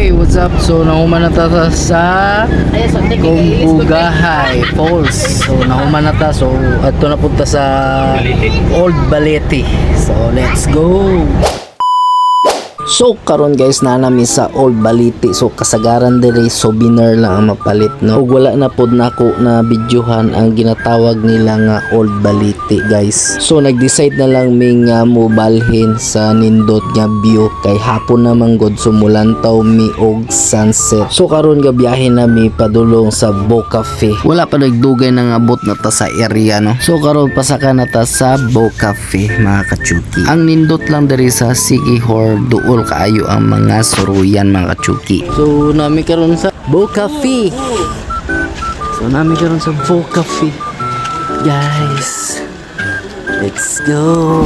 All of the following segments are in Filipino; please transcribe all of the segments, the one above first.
Hey, what's up? So, nahuman na ta sa Kumbugahay Falls. So, nahuman na ta. So, ato na punta sa Old Balete. So, let's go! So karon guys na namin sa Old Balete. So kasagaran diri souvenir lang ang mapalit no. Ug wala na pod nako na videohan ang ginatawag nila nga Old Balete guys. So nag-decide na lang mi nga mobalhin sa nindot nga view kay hapon naman god sumulantaw mi og sunset. So karon gabiyahin na mi padulong sa Bo Cafe. Wala pa nagdugay nang abot na ta sa area no. So karon pasaka na ta sa Bo Cafe mga kachuki. Ang nindot lang diri sa Sikihor duol kaayo ang mga suruyan mga kachuki. So nami karon sa Bo Cafe. Guys, let's go.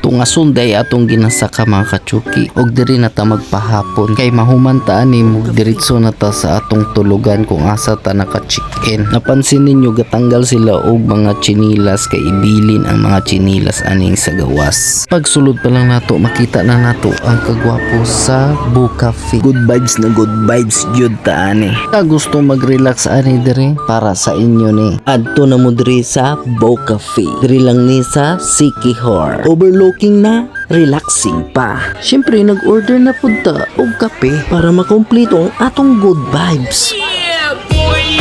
Tunga sunday atong ginasaka mga kachuki og diri na ta magpahapon kay mahuman ta ani mo diretso na ta sa atong tulugan kung asa ta naka-check-in. Napansin ninyo gatanggal sila og mga chinilas kay ibilin ang mga chinilas aning sa gawas. Pagsulod pa lang nato makita na nato ang kagwapo sa Bo Cafe. Good vibes gyud ta ani. Ka gusto mag-relax ani diri para sa inyo ni. Adto na mo diri sa Bo Cafe. Diri lang ni sa Sikihor. Overlooking na relaxing pa. Siyempre nag-order na punta og kape para makompleto ang atong good vibes. Yeah, boy!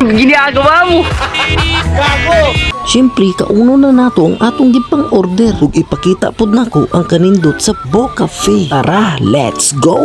Ginagawa mo! Siyempre kauno na nato ang atong gipang order ug ipakita pod nako ang kanindot sa Bo Cafe. Tara, let's go!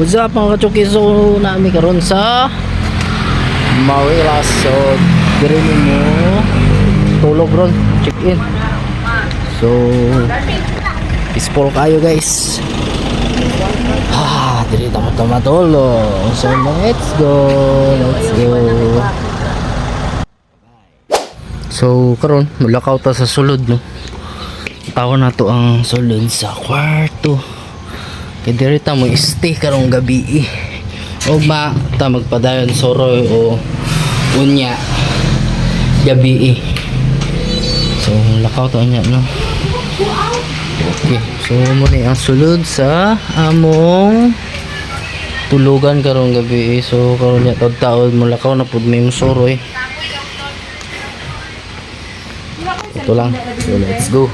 What's up mga kachuki? So nami karon sa Marilas. So diri mo tulog ron, check in. So peaceful kayo guys. Diri tama tolo. So let's go. So karon mulakaw ta sa sulod no. Tawo na to ang sulod sa kwarto. Kaya diri ta mo stay karong gabi o ba ta magpadayon soroy o unya gabi so lakaw ta nya no. Okay, so mo ni ang sulod sa among tulugan karong gabi so karon nya taud-taud mo lakaw na pud may soroy ito lang, so let's go.